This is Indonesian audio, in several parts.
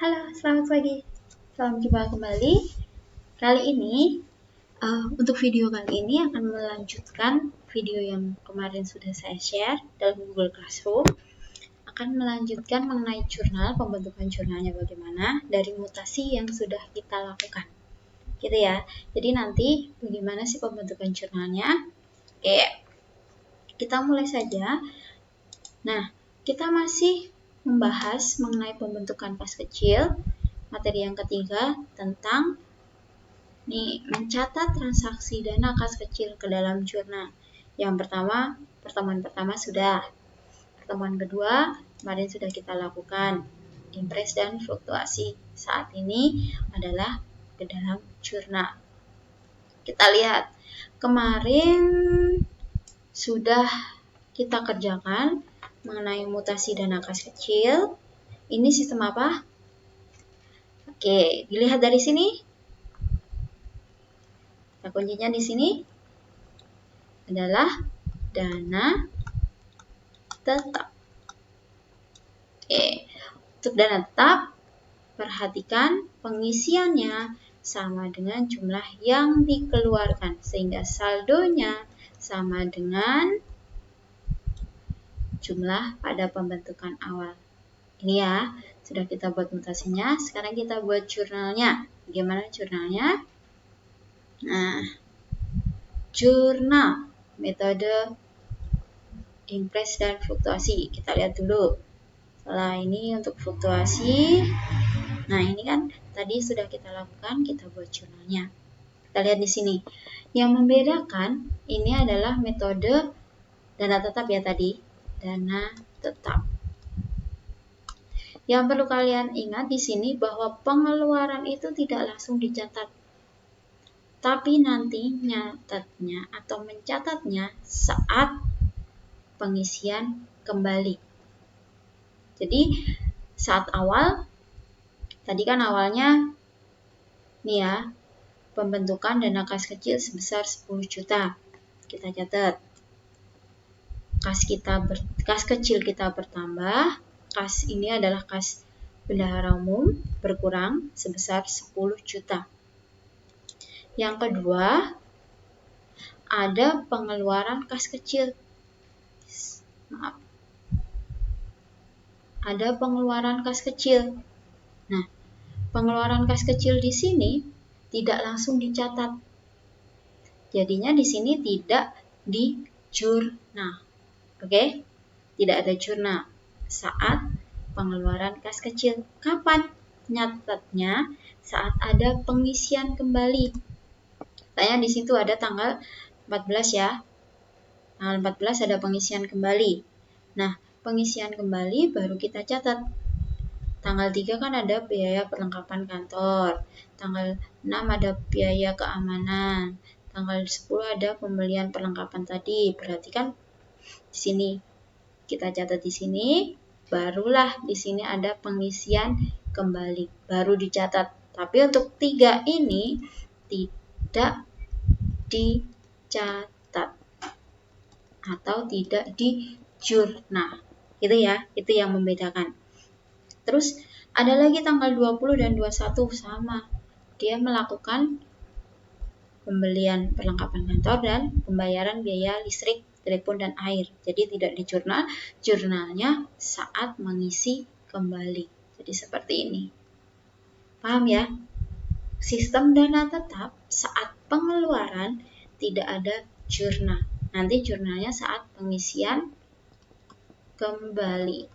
Halo, selamat pagi. Salam jumpa kembali. Kali ini, untuk video kali ini akan melanjutkan video yang kemarin sudah saya share dalam Google Classroom. Akan melanjutkan mengenai jurnal, pembentukan jurnalnya bagaimana dari mutasi yang sudah kita lakukan. Gitu ya. Jadi nanti bagaimana sih pembentukan jurnalnya? Oke, kita mulai saja. Nah, kita masih membahas mengenai pembentukan kas kecil. Materi yang ketiga tentang mencatat transaksi dana kas kecil ke dalam jurnal. Yang pertama, pertemuan pertama sudah. Pertemuan kedua, kemarin sudah kita lakukan. Impres dan fluktuasi saat ini adalah ke dalam jurnal. Kita lihat, kemarin sudah kita kerjakan mengenai mutasi dana kas kecil. Ini sistem apa? Oke, dilihat dari sini. Nah, kuncinya di sini adalah dana tetap. Oke, untuk dana tetap, perhatikan pengisiannya sama dengan jumlah yang dikeluarkan, sehingga saldonya sama dengan jumlah pada pembentukan awal. Ini ya, sudah kita buat mutasinya. Sekarang kita buat jurnalnya. Bagaimana jurnalnya? Nah, jurnal, metode impres dan fluktuasi. Kita lihat dulu. Setelah ini untuk fluktuasi. Nah, ini kan tadi sudah kita lakukan, kita buat jurnalnya. Kita lihat di sini. Yang membedakan ini adalah metode dana tetap ya tadi. Dana tetap. Yang perlu kalian ingat di sini bahwa pengeluaran itu tidak langsung dicatat. Tapi nanti nyatatnya atau mencatatnya saat pengisian kembali. Jadi saat awal, tadi kan awalnya nih ya, pembentukan dana kas kecil sebesar 10 juta. Kita catat. Kas kecil kita bertambah. Kas ini adalah kas bendahara umum berkurang sebesar 10 juta. Yang kedua, ada pengeluaran kas kecil. Maaf. Ada pengeluaran kas kecil. Nah, pengeluaran kas kecil di sini tidak langsung dicatat. Jadinya di sini tidak di jurnal. Oke? Tidak ada jurnal saat pengeluaran kas kecil. Kapan nyatatnya? Saat ada pengisian kembali. Tanya di situ ada tanggal 14 ya. Tanggal 14 ada pengisian kembali. Nah, pengisian kembali baru kita catat. Tanggal 3 kan ada biaya perlengkapan kantor. Tanggal 6 ada biaya keamanan. Tanggal 10 ada pembelian perlengkapan tadi. Berarti kan di sini kita catat di sini, barulah di sini ada pengisian kembali, baru dicatat. Tapi untuk 3 ini tidak dicatat atau tidak di jurnal. Gitu ya, itu yang membedakan. Terus ada lagi tanggal 20 dan 21 sama. Dia melakukan pembelian perlengkapan kantor dan pembayaran biaya listrik, telepon dan air. Jadi tidak di jurnal, jurnalnya saat mengisi kembali. Jadi seperti ini. Paham ya? Sistem dana tetap saat pengeluaran tidak ada jurnal. Nanti jurnalnya saat pengisian kembali.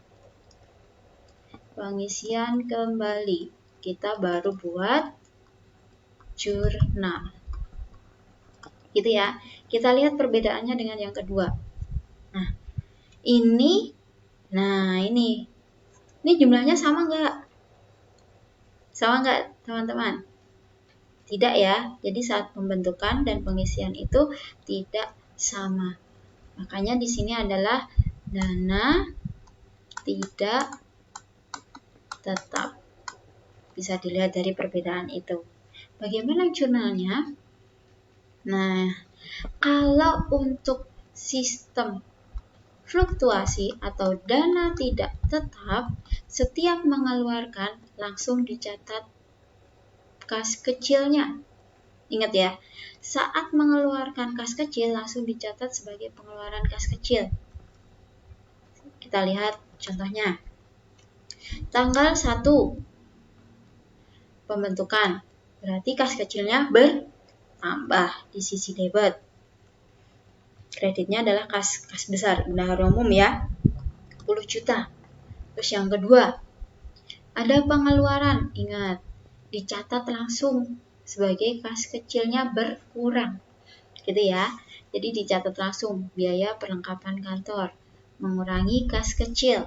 Pengisian kembali. Kita baru buat jurnal. Gitu ya. Kita lihat perbedaannya dengan yang kedua. Nah, ini jumlahnya sama nggak? Sama nggak, teman-teman? Tidak ya. Jadi saat pembentukan dan pengisian itu tidak sama. Makanya di sini adalah dana tidak tetap. Bisa dilihat dari perbedaan itu. Bagaimana jurnalnya? Nah, kalau untuk sistem fluktuasi atau dana tidak tetap, setiap mengeluarkan langsung dicatat kas kecilnya. Ingat ya, saat mengeluarkan kas kecil langsung dicatat sebagai pengeluaran kas kecil. Kita lihat contohnya. Tanggal 1 pembentukan, berarti kas kecilnya bertambah di sisi debit. Kreditnya adalah kas besar, bendahara umum ya, 10 juta. Terus yang kedua, ada pengeluaran, ingat, dicatat langsung sebagai kas kecilnya berkurang. Gitu ya. Jadi dicatat langsung biaya perlengkapan kantor, mengurangi kas kecil.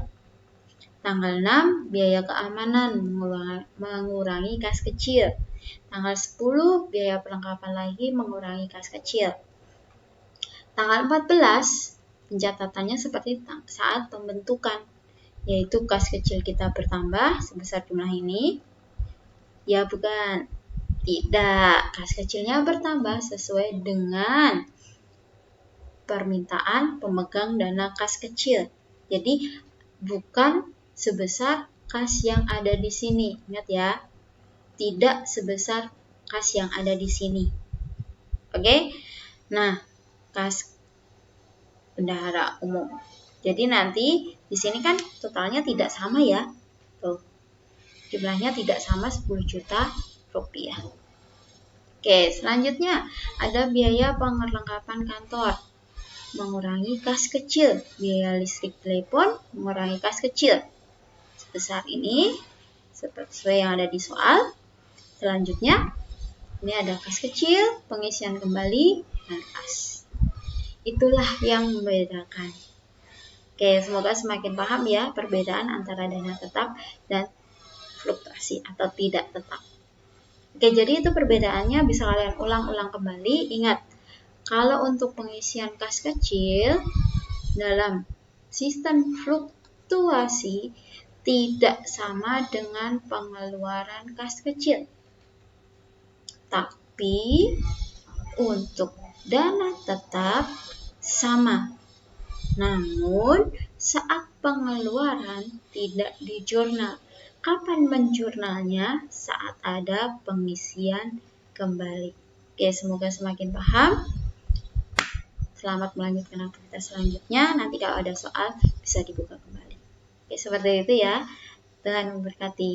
Tanggal 6, biaya keamanan, mengurangi kas kecil. Tanggal 10, biaya perlengkapan lagi, mengurangi kas kecil. Tanggal 14, pencatatannya seperti saat pembentukan, yaitu kas kecil kita bertambah sebesar jumlah ini. Ya bukan, tidak, kas kecilnya bertambah sesuai dengan permintaan pemegang dana kas kecil. Jadi bukan sebesar kas yang ada di sini. Ingat ya, tidak sebesar kas yang ada di sini. Oke? Nah, kas bendahara umum. Jadi nanti di sini kan totalnya tidak sama ya. Tuh. Jumlahnya tidak sama 10 juta rupiah. Oke, selanjutnya ada biaya perlengkapan kantor. Mengurangi kas kecil, biaya listrik telepon, mengurangi kas kecil. Sebesar ini, sesuai yang ada di soal. Selanjutnya, ini ada kas kecil, pengisian kembali, dan kas. Itulah yang membedakan. Oke, semoga semakin paham ya perbedaan antara dana tetap dan fluktuasi atau tidak tetap. Oke, jadi itu perbedaannya bisa kalian ulang-ulang kembali. Ingat, kalau untuk pengisian kas kecil dalam sistem fluktuasi tidak sama dengan pengeluaran kas kecil. Tapi untuk dana tetap sama. Namun saat pengeluaran tidak dijurnal. Kapan menjurnalnya? Saat ada pengisian kembali. Oke, semoga semakin paham. Selamat melanjutkan aktivitas selanjutnya. Nanti kalau ada soal bisa dibuka kembali. Oke, seperti itu ya. Tuhan memberkati.